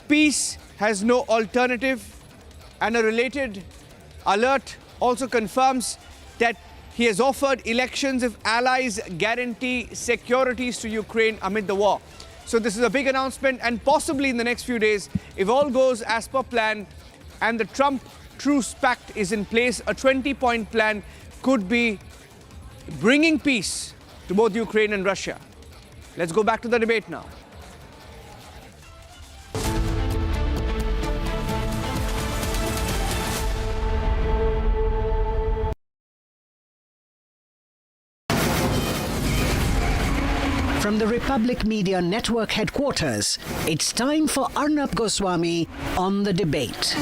peace has no alternative, and a related alert also confirms that he has offered elections if allies guarantee securities to Ukraine amid the war. So this is a big announcement, and possibly in the next few days, if all goes as per plan and the Trump truce pact is in place, a 20-point plan could be bringing peace to both Ukraine and Russia. Let's go back to the debate now. From the Republic Media Network headquarters, it's time for Arnab Goswami on the debate.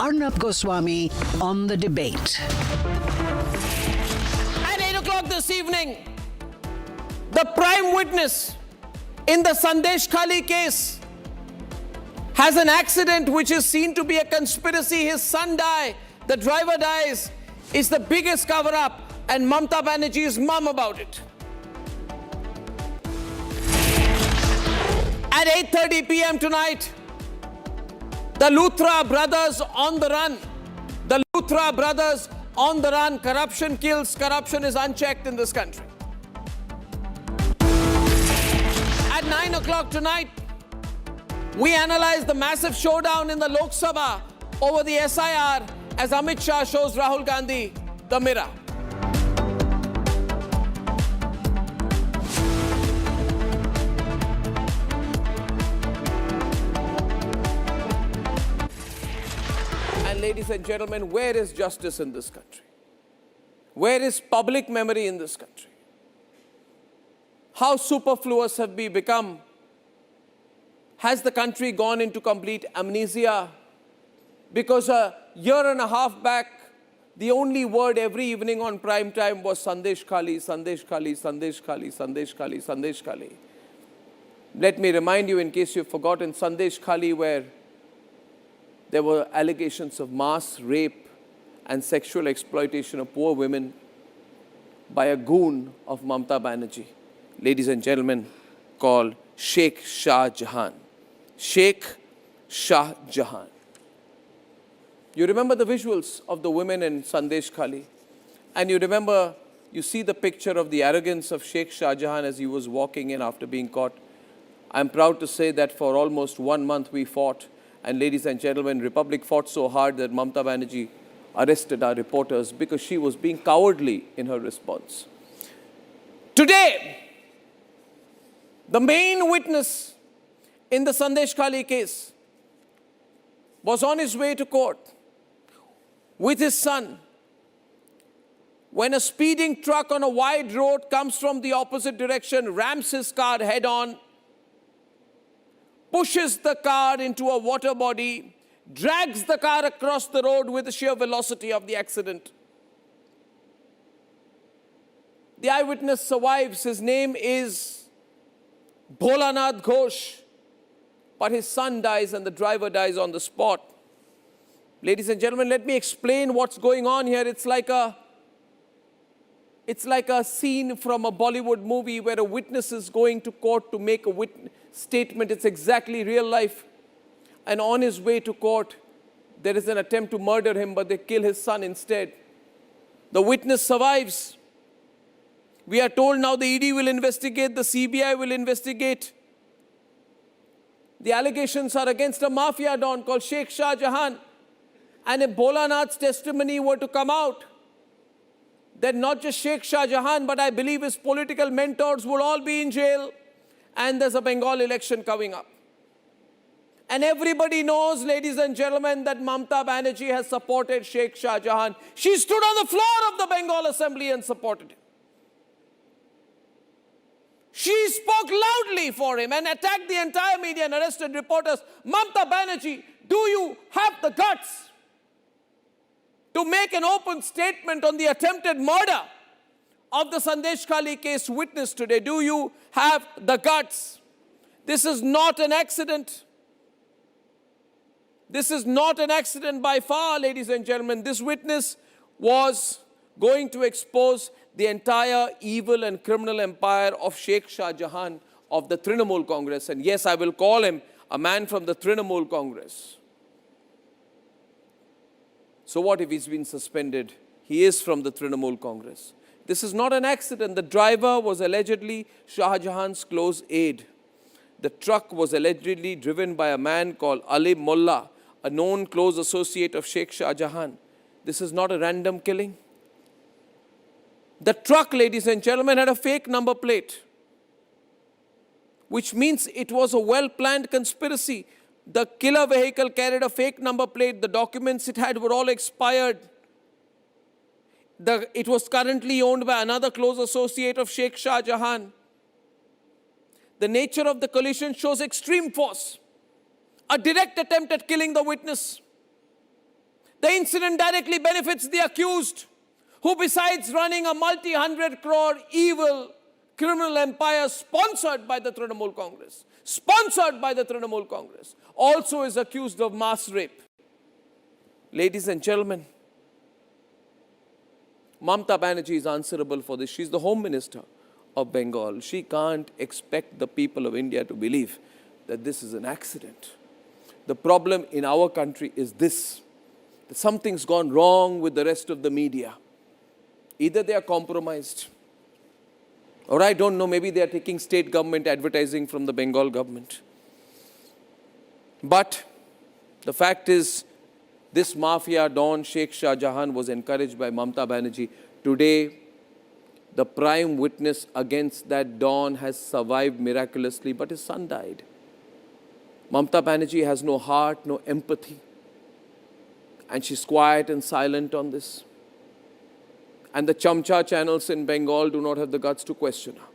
Arnab Goswami on the debate. At 8 o'clock this evening, the prime witness in the Sandeshkhali case has an accident which is seen to be a conspiracy. His son dies, the driver dies. It's the biggest cover-up, and Mamata Banerjee's mum about it. At 8:30 p.m. tonight, the Luthra brothers on the run. The Luthra brothers on the run. Corruption kills. Corruption is unchecked in this country. At 9 o'clock tonight, we analyze the massive showdown in the Lok Sabha over the SIR as Amit Shah shows Rahul Gandhi the mirror. Ladies and gentlemen, where is justice in this country? Where is public memory in this country? How superfluous have we become? Has the country gone into complete amnesia? Because a year and a half back, the only word every evening on prime time was Sandeshkhali, Sandeshkhali, Sandeshkhali, Sandeshkhali, Sandeshkhali. Let me remind you, in case you've forgotten, Sandeshkhali, where there were allegations of mass rape and sexual exploitation of poor women by a goon of Mamata Banerjee, ladies and gentlemen, called Sheikh Shah Jahan. Sheikh Shah Jahan. You remember the visuals of the women in Sandeshkhali, and you see the picture of the arrogance of Sheikh Shah Jahan as he was walking in after being caught. I'm proud to say that for almost 1 month we fought. And ladies and gentlemen, Republic fought so hard that Mamata Banerjee arrested our reporters because she was being cowardly in her response. Today, the main witness in the Sandeshkhali case was on his way to court with his son when a speeding truck on a wide road comes from the opposite direction, rams his car head-on, pushes the car into a water body, drags the car across the road with the sheer velocity of the accident. The eyewitness survives. His name is Bholanath Ghosh, but his son dies and the driver dies on the spot. Ladies and gentlemen, let me explain what's going on here. It's like a scene from a Bollywood movie where a witness is going to court to make a statement. It's exactly real life. And on his way to court, there is an attempt to murder him, but they kill his son instead. The witness survives. We are told now the ED will investigate, the CBI will investigate. The allegations are against a mafia don called Sheikh Shah Jahan. And if Bholanath's testimony were to come out, then not just Sheikh Shah Jahan, but I believe his political mentors would all be in jail. And there's a Bengal election coming up. And everybody knows, ladies and gentlemen, that Mamata Banerjee has supported Sheikh Shah Jahan. She stood on the floor of the Bengal Assembly and supported him. She spoke loudly for him and attacked the entire media and arrested reporters. Mamata Banerjee, do you have the guts to make an open statement on the attempted murder of the Sandeshkhali case witness today? Do you have the guts? This is not an accident. This is not an accident by far, ladies and gentlemen. This witness was going to expose the entire evil and criminal empire of Sheikh Shah Jahan of the Trinamool Congress. And yes, I will call him a man from the Trinamool Congress. So what if he's been suspended? He is from the Trinamool Congress. This is not an accident. The driver was allegedly Shah Jahan's close aide. The truck was allegedly driven by a man called Ali Mullah, a known close associate of Sheikh Shah Jahan. This is not a random killing. The truck, ladies and gentlemen, had a fake number plate, which means it was a well-planned conspiracy. The killer vehicle carried a fake number plate. The documents it had were all expired. It was currently owned by another close associate of Sheikh Shah Jahan. The nature of the collision shows extreme force, a direct attempt at killing the witness. The incident directly benefits the accused, who besides running a multi-hundred crore evil criminal empire sponsored by the Trinamool Congress, also is accused of mass rape. Ladies and gentlemen, Mamata Banerjee is answerable for this. She's the Home Minister of Bengal. She can't expect the people of India to believe that this is an accident. The problem in our country is this, that something's gone wrong with the rest of the media. Either they are compromised, or I don't know, maybe they are taking state government advertising from the Bengal government. But the fact is, this mafia don Sheikh Shah Jahan was encouraged by Mamata Banerjee. Today, the prime witness against that don has survived miraculously, but his son died. Mamata Banerjee has no heart, no empathy, and she's quiet and silent on this. And the Chamcha channels in Bengal do not have the guts to question her.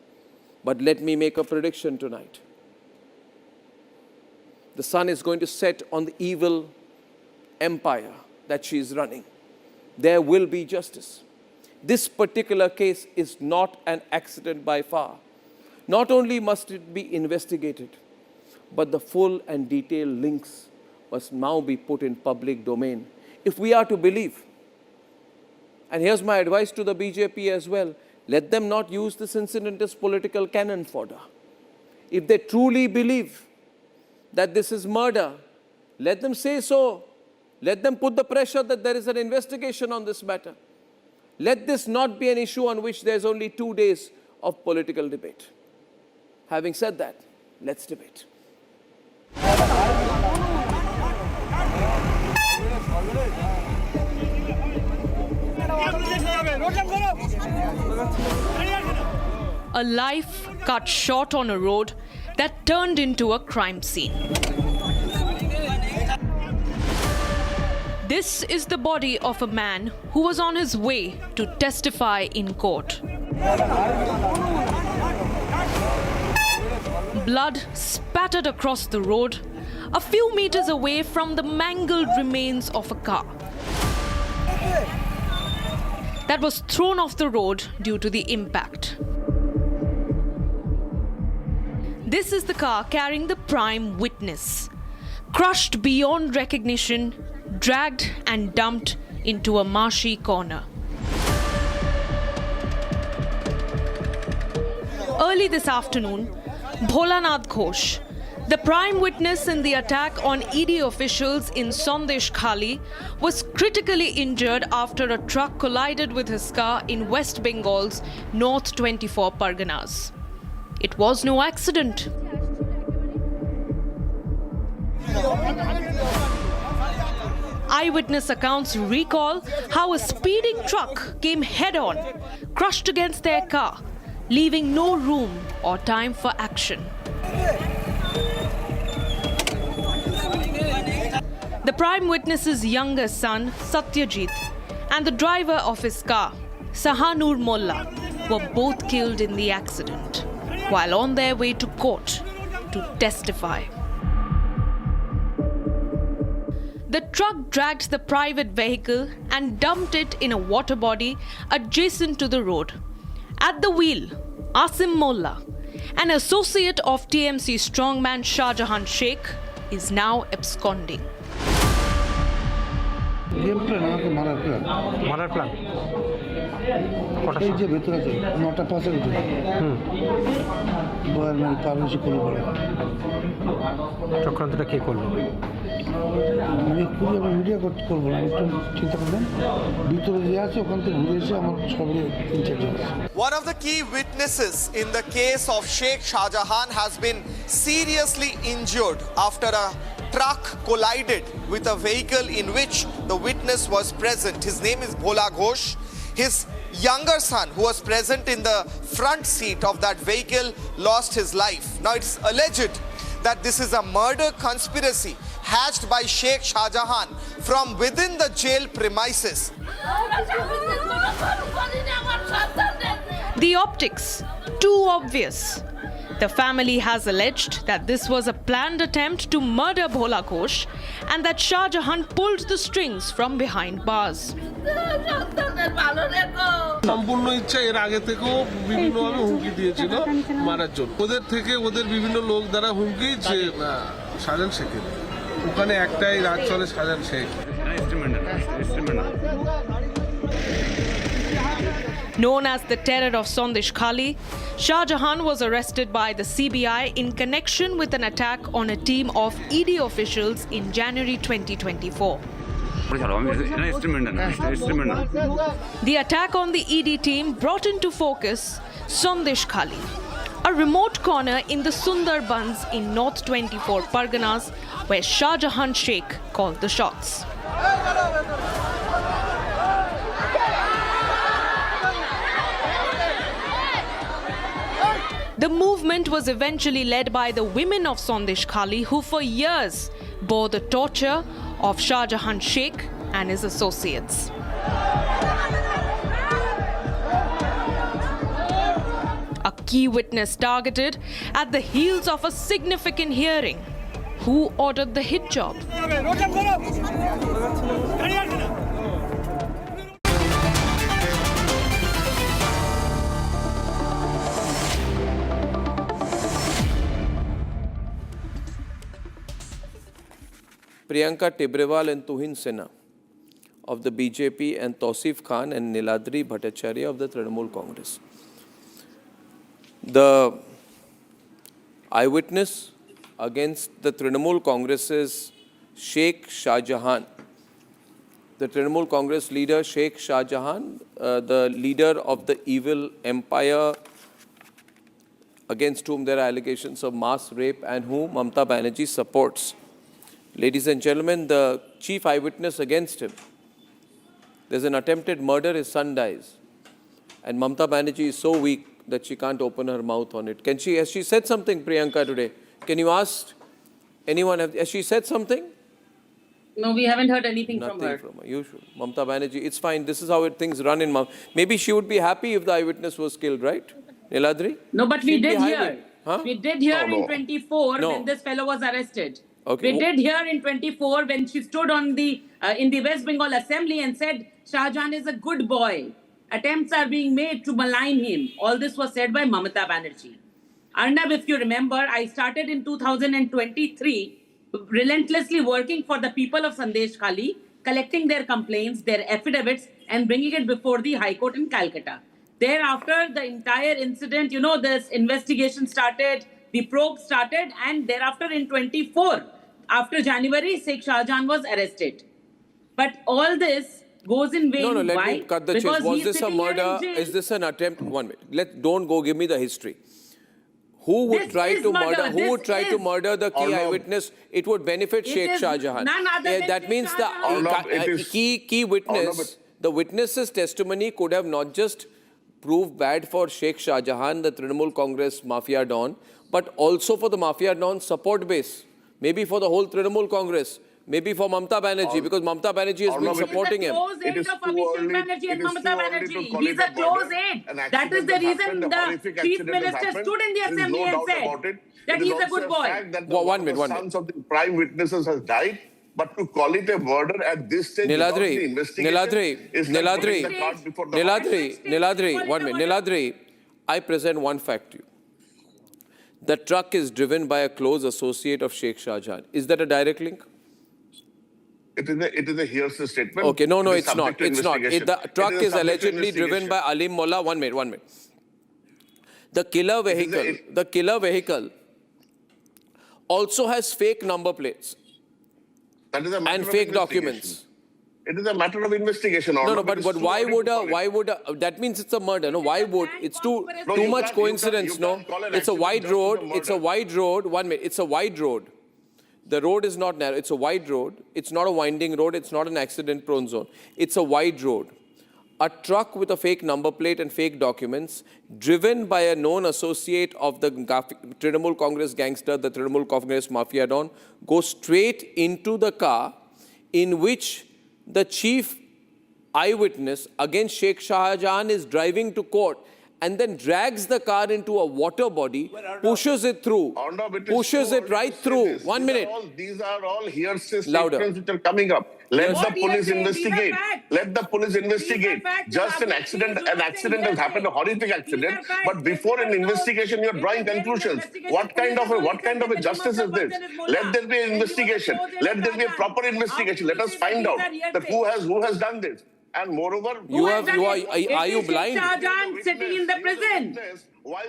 But let me make a prediction tonight. The sun is going to set on the evil empire that she is running. There will be justice. This particular case is not an accident by far. Not only must it be investigated, but the full and detailed links must now be put in public domain. If we are to believe, and here's my advice to the BJP as well, let them not use this incident as political cannon fodder. If they truly believe that this is murder, let them say so. Let them put the pressure that there is an investigation on this matter. Let this not be an issue on which there's only 2 days of political debate. Having said that, let's debate. A life cut short on a road that turned into a crime scene. This is the body of a man who was on his way to testify in court. Blood spattered across the road, a few meters away from the mangled remains of a car that was thrown off the road due to the impact. This is the car carrying the prime witness, crushed beyond recognition, dragged and dumped into a marshy corner. Early this afternoon, Bholanath Ghosh, the prime witness in the attack on ED officials in Sandeshkhali, was critically injured after a truck collided with his car in West Bengal's North 24 Parganas. It was no accident. Eyewitness accounts recall how a speeding truck came head-on, crushed against their car, leaving no room or time for action. The prime witness's younger son, Satyajit, and the driver of his car, Sahanur Molla, were both killed in the accident. while on their way to court to testify. The truck dragged the private vehicle and dumped it in a water body adjacent to the road. At the wheel, Asim Molla, an associate of TMC strongman Shah Jahan Sheikh, is now absconding. Game plan আমাকে মারার plan এই যে ভেতরে আছে 9টা 5-এ উঠে বয়ার মানে permission করে বলে চক্রান্তটা কে করলো আমি খুবই আমি মিডিয়া করবো না একটু চিন্তা করবেন ভিতরে যে আছে ওখান থেকে ঘুরে এসে আমার সবাই ইনচার্জ আছে One of the key witnesses in the case of Sheikh Shah Jahan has been seriously injured after a truck collided with a vehicle in which the witness was present. His name is Bhola Ghosh. His younger son, who was present in the front seat of that vehicle, lost his life. Now it's alleged that this is a murder conspiracy hatched by Sheikh Shah Jahan from within the jail premises. The optics, too obvious. The family has alleged that this was a planned attempt to murder Bhola Ghosh and that Shah Jahan pulled the strings from behind bars. সম্পূর্ণ ইচ্ছা এর আগে থেকেও বিভিন্নভাবে হুমকি দিয়েছিল মারার জন্য ওদের থেকে ওদের বিভিন্ন লোক দ্বারা হুমকি যে শাহজাহান শেখের ওখানে একটাই রাজ চলে Shahjahan Sheikh Known as the terror of Sandeshkhali, Shah Jahan was arrested by the CBI in connection with an attack on a team of ED officials in January 2024. The attack on the ED team brought into focus Sandeshkhali, a remote corner in the Sundarbans in North 24 Parganas, where Shah Jahan Sheikh called the shots. The movement was eventually led by the women of Sandeshkhali, who for years bore the torture of Shah Jahan Sheikh and his associates. A key witness targeted at the heels of a significant hearing. Who ordered the hit job? Priyanka Tibrewal and Tuhin Sinha of the BJP and Tausif Khan and Niladri Bhattacharya of the Trinamool Congress. The eyewitness against the Trinamool Congress's Sheikh Shah Jahan, the Trinamool Congress leader Sheikh Shah Jahan, the leader of the evil empire against whom there are allegations of mass rape and whom Mamata Banerjee supports. Ladies and gentlemen, the chief eyewitness against him, there's an attempted murder, his son dies. And Mamata Banerjee is so weak that she can't open her mouth on it. Has she said something, Priyanka, today? Can you ask anyone, has she said something? No, we haven't heard anything from her. Nothing from her. You should. Mamata Banerjee, it's fine. This is how things run in Maybe she would be happy if the eyewitness was killed, right? Niladri? No, but we did hear. Huh? We did hear in 24 when this fellow was arrested. Okay. We did hear in 24 when she stood on the in the West Bengal Assembly and said, Shah Jahan is a good boy. Attempts are being made to malign him. All this was said by Mamata Banerjee. Arnab, if you remember, I started in 2023 relentlessly working for the people of Sandeshkhali, collecting their complaints, their affidavits, and bringing it before the High Court in Calcutta. Thereafter, the entire incident, this investigation started, the probe started, and thereafter in 24, after January, Sheikh Shah Jahan was arrested. But all this goes in vain. No, let Why? me cut the chase. Was this a murder? Is this an attempt? 1 minute. Don't go give me the history. Who would try to murder? Who would try to murder the key eyewitness? It would benefit Sheikh Shah Jahan. None other than That Sheikh means Shah Jahan. the key witness, the witness's testimony could have not just proved bad for Sheikh Shah Jahan, the Trinamool Congress mafia don, but also for the mafia don support base. Maybe for the whole Trinamool Congress. Maybe for Mamata Banerjee, because Mamata Banerjee has been supporting him. It is too early. It is too early to call it a border. That is the reason the Chief Minister stood in the assembly and said that he's a good boy. One minute. Sons of the prime witnesses has died. But to call it a murder at this stage without the investigation is like putting the cart before the horse. 1 minute. Niladri, I present one fact to you. The truck is driven by a close associate of Sheikh Shah Jahan. Is that a direct link? It is a hearsay statement. Okay, no, It is it's not. subject to It's not. investigation. The truck It is is subject to allegedly driven by investigation. Alim Mullah. 1 minute. The killer vehicle also has fake number plates That is a matter and of fake investigation. documents. It is a matter of investigation. No, It but is too why early to would call it. that means it's a murder? No, why would it's too No, too you much can't- coincidence? you No, can't call an it's a accident wide just road. as a It's a murder. wide road. 1 minute. It's a wide road. The road is not narrow. It's a wide road. It's not a winding road. It's not an accident-prone zone. It's a wide road. A truck with a fake number plate and fake documents, driven by a known associate of the Trinamool Congress gangster, the Trinamool Congress mafia don, goes straight into the car in which the chief eyewitness against Sheikh Shah Jahan is driving to court and then drags the car into a water body, pushes it through, Arnab, it is pushes too it early right to say through. this. 1 minute. These are all hearsay Louder. statements which are coming up. Let What the he has police said, these are investigate. facts. Let the police investigate. facts. Just an Please accident. do An not accident say has happened, a hearsay. horrific accident. These are facts. But before an Let them investigation, you are know. drawing If there is conclusions. investigation, What kind of a police justice is this? Let there be an investigation. Let there be a proper investigation. Let us find out that who has done this. And moreover, Are you blind? Shah Jahan sitting in the prison.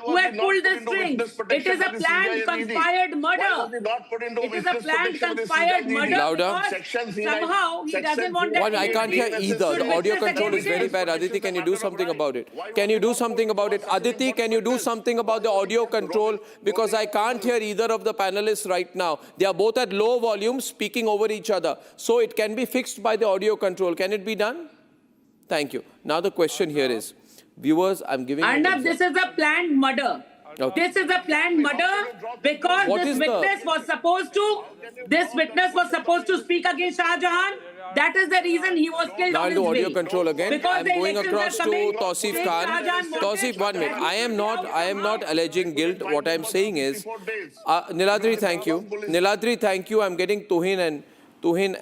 Who had pulled the strings? It is a planned, conspired murder. It is a planned, conspired murder. Louder. Because somehow he doesn't want that. I can't hear either. The audio control is very bad. Aditi, can you do something about it? Can you do something about it? Aditi, can you do something about the audio control? Because I can't hear either of the panelists right now. They are both at low volume speaking over each other. So it can be fixed by the audio control. Can it be done? Thank you. Now the question here is, viewers, I'm giving you an Arnab, this is a planned murder. Okay. This is a planned murder because What this is the- witness was supposed to speak against Shah Jahan. That is the reason he was killed Now on I'll his do audio way. control again. Because I'm the going elections across are coming. to Tausif Sheikh Khan. Shah Jahan wanted Tausif, 1 minute. I am not alleging guilt. What I'm saying is, 54 days. Niladri, thank you. Niladri, thank you. I'm getting Tuhin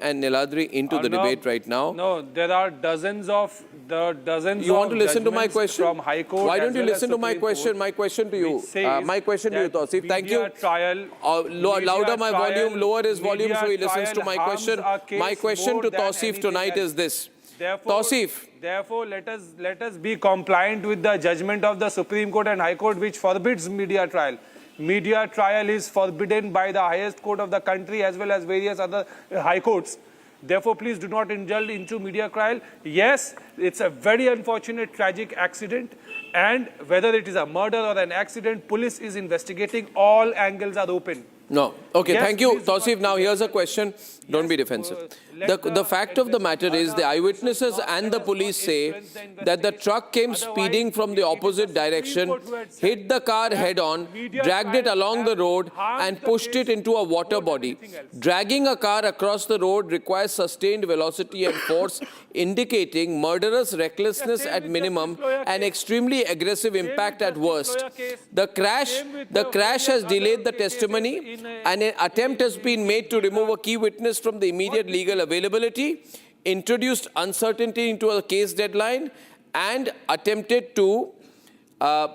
and Niladri into the debate right now. No, there are dozens You want to listen to my judgments question? from High Court. Why as don't you well as listen to my Supreme question? Court, My question to you. which says My question to you, that Tausif. Thank you. media trial- Louder my media volume, trial- lower his volume so he media listens to trial my harms question. our case My question more to than Tausif anything tonight else. is this. Therefore, Tausif. Therefore, let us be compliant with the judgment of the Supreme Court and High Court, which forbids media trial. Media trial is forbidden by the highest court of the country as well as various other high courts. Therefore, please do not indulge into media trial. Yes, it's a very unfortunate, tragic accident. And whether it is a murder or an accident, police is investigating. All angles are open. No. Okay, Yes, thank you, please do Tausif. not- Now, here's a question. Don't be defensive. The fact of the matter is the eyewitnesses and the police say that the truck came speeding from the opposite direction, hit the car head-on, dragged it along the road, and pushed it into a water body. Dragging a car across the road requires sustained velocity and force, indicating murderous recklessness at minimum and extremely aggressive impact at worst. The crash has delayed the testimony, and an attempt has been made to remove a key witness from the immediate legal availability, introduced uncertainty into a case deadline, and attempted to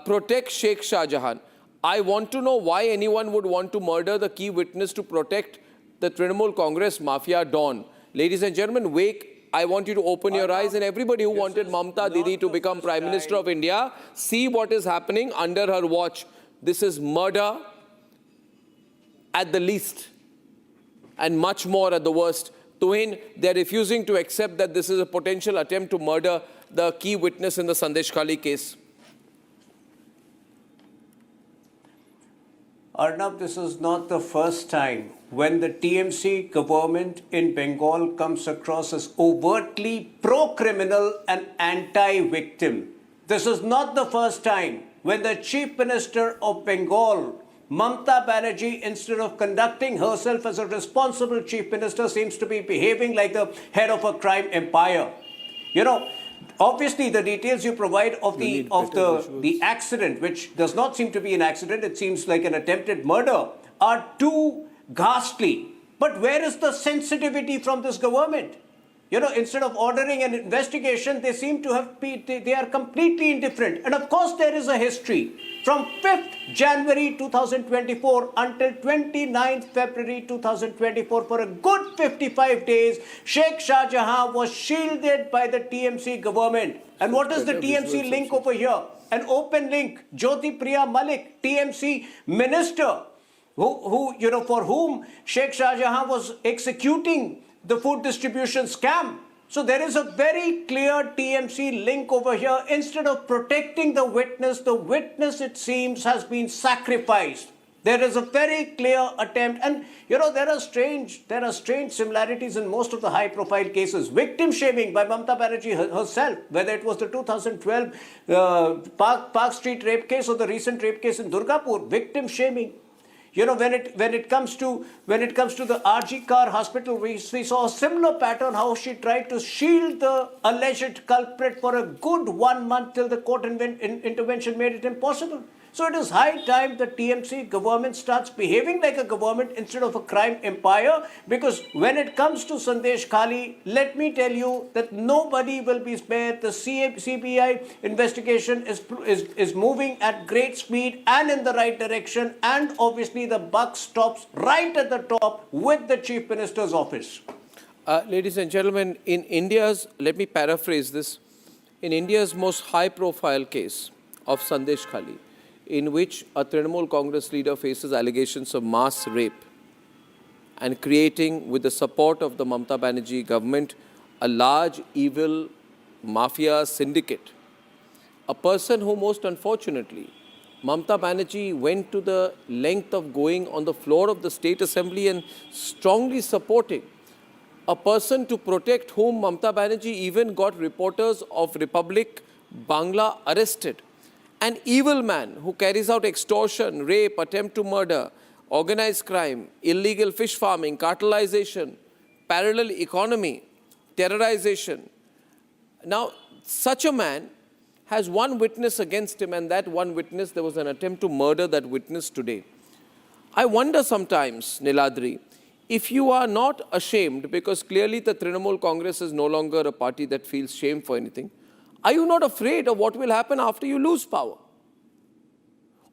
protect Sheikh Shah Jahan. I want to know why anyone would want to murder the key witness to protect the Trinamool Congress mafia don. Ladies and gentlemen, I want you to open your eyes, and everybody who wanted Mamata Didi to become Prime Minister of India, see what is happening under her watch. This is murder at the least, and much more at the worst. Tuhin, they're refusing to accept that this is a potential attempt to murder the key witness in the Sandeshkhali case. Arnab, this is not the first time when the TMC government in Bengal comes across as overtly pro-criminal and anti-victim. This is not the first time when the Chief Minister of Bengal Mamta Banerjee, instead of conducting herself as a responsible chief minister, seems to be behaving like the head of a crime empire. You know, obviously the details you provide of the accident, which does not seem to be an accident, it seems like an attempted murder, are too ghastly. But where is the sensitivity from this government? You know, instead of ordering an investigation, they seem to have they are completely indifferent. And of course, there is a history. From 5th January 2024 until 29th February 2024, for a good 55 days, Sheikh Shah Jahan was shielded by the TMC government. And what is the TMC link over here? An open link. Jyoti Priya Malik, TMC minister, who you know, for whom Sheikh Shah Jahan was executing the food distribution scam. So there is a very clear TMC link over here. Instead of protecting the witness, it seems, has been sacrificed. There is a very clear attempt, and you know, there are strange similarities in most of the high-profile cases. Victim shaming by Mamta Banerjee herself, whether it was the 2012 Park Street rape case or the recent rape case in Durgapur, victim shaming. You know, when it comes to the RG Kar hospital, we saw a similar pattern, how she tried to shield the alleged culprit for a good 1 month till the court intervention made it impossible. So it is high time the TMC government starts behaving like a government instead of a crime empire, because when it comes to Sandeshkhali, let me tell you that nobody will be spared. The CBI investigation is moving at great speed and in the right direction, and obviously the buck stops right at the top with the Chief Minister's office. Ladies and gentlemen, in India's, let me paraphrase this, in India's most high-profile case of Sandeshkhali, in which a Trinamool Congress leader faces allegations of mass rape and creating, with the support of the Mamta Banerjee government, a large evil mafia syndicate. A person who, most unfortunately, Mamta Banerjee went to the length of going on the floor of the State Assembly and strongly supporting. A person to protect whom Mamta Banerjee even got reporters of Republic Bangla arrested. An evil man who carries out extortion, rape, attempt to murder, organized crime, illegal fish farming, cartelization, parallel economy, terrorization. Now, such a man has one witness against him, and that one witness, there was an attempt to murder that witness today. I wonder sometimes, Niladri, if you are not ashamed, because clearly the Trinamool Congress is no longer a party that feels shame for anything, are you not afraid of what will happen after you lose power?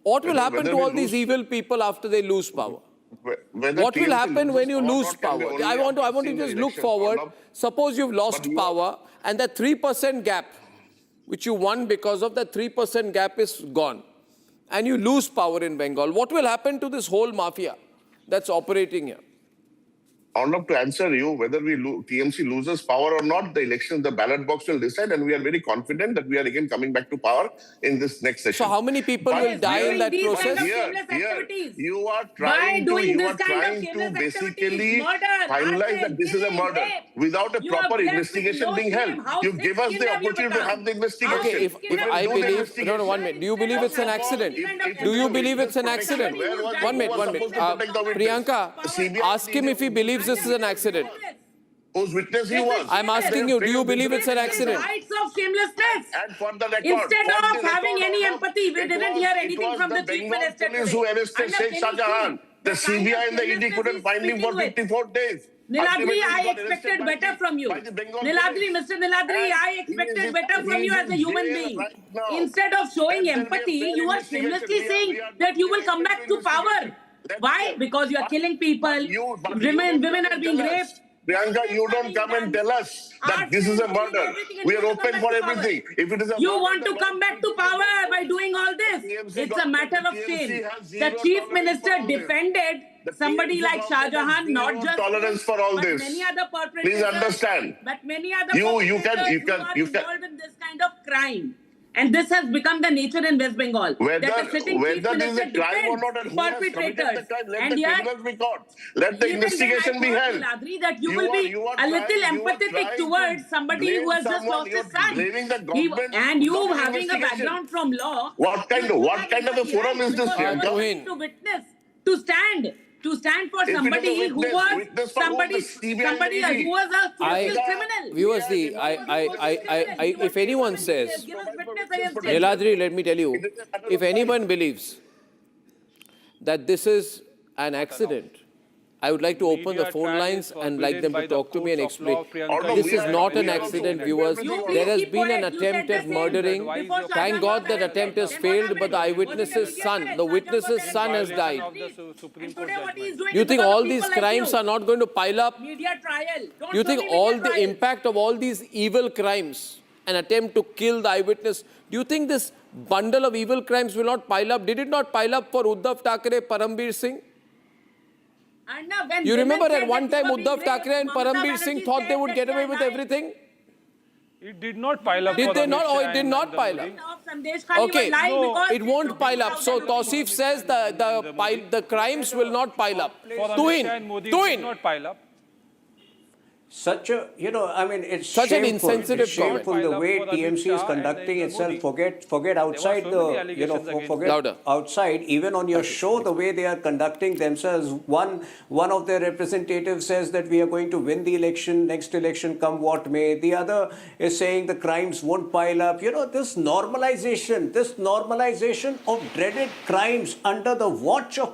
What will happen to all these evil people after they lose power? What will happen when you lose power? I want to just look forward. Suppose you've lost power and that 3% gap, which you won because of that 3% gap, is gone. And you lose power in Bengal. What will happen to this whole mafia that's operating here? Arnab, to answer you, whether TMC loses power or not, the election, the ballot box will decide, and we are very confident that we are again coming back to power in this next session. So how many people will die in that process? Here, you are trying to basically finalize that this is a murder without a proper investigation being held. You give us the opportunity to have the investigation. Okay, if I believe, no, 1 minute. Do you believe it's an accident? Do you believe it's an accident? 1 minute. Priyanka, ask him if he believes this is an accident. Whose witness he was? I'm asking you, do you believe it's an accident? Rights of shamelessness. And for the record, Instead of having any empathy, we didn't hear anything from the Chief Minister police who arrested Sheikh Shah Jahan. The CBI and the ED couldn't find him for 54 days. Niladri, I expected better from you. Niladri, Mr. Niladri, I expected better from you as a human being. Instead of showing empathy, you are shamelessly saying that you will come back to power. Why? Because you are killing people. Women are being raped. Priyanka, you don't come and tell us that this is a murder. We are open for everything. If it is a you want to come back to power by doing all this. It's a matter of shame. The Chief Minister defended somebody like Shah Jahan, not just tolerance for all this. Many other perpetrators. Please understand. But many other you perpetrators can who are involved in this kind of crime. And this has become the nature in West Bengal. Whether that the sitting chief this is minister a crime or defends not and who has committed the perpetrators. crime, let And the yet, criminals be caught. Let the even investigation be when I held. thought, Ladri, that you will be are a little trying- empathetic trying towards to somebody who blame has just someone, lost you're his son. blaming the government And you without having a investigation. background from law. What kind of a forum is this here? Tuhin. To witness, to stand for If it is a somebody who witness, was witness for whom? somebody, The CBI somebody lady. who was a social criminal. Viewers, if anyone says, Niladri, let me tell you, if anyone believes that this is an accident, I would like to open the phone lines and like them to talk to me and explain. This is not an accident, viewers. There has been an attempt at murdering. Thank God that attempt has failed, but the eyewitness's son, the witness's son has died. You think all these crimes are not going to pile up? Media trial. You think all the impact of all these evil crimes, an attempt to kill the eyewitness, do you think this bundle of evil crimes will not pile up? Did it not pile up for Uddhav Thackeray, Parambir Singh? You remember at one time Uddhav Thackeray and Parambir Singh thought they would get away with everything? It did not pile up. Did they not? Oh, it did not pile up. Okay, it won't pile up. So Tausif says the crimes will not pile up. Tuhin. Not pile up. Such a, I mean, it's Such an shameful. insensitive It's shameful comment. the way TMC is conducting itself. Forget outside forget outside. Even on your show, the way they are conducting themselves. One of their representatives says that we are going to win the election, next election come what may. The other is saying the crimes won't pile up. This normalization of dreaded crimes under the watch of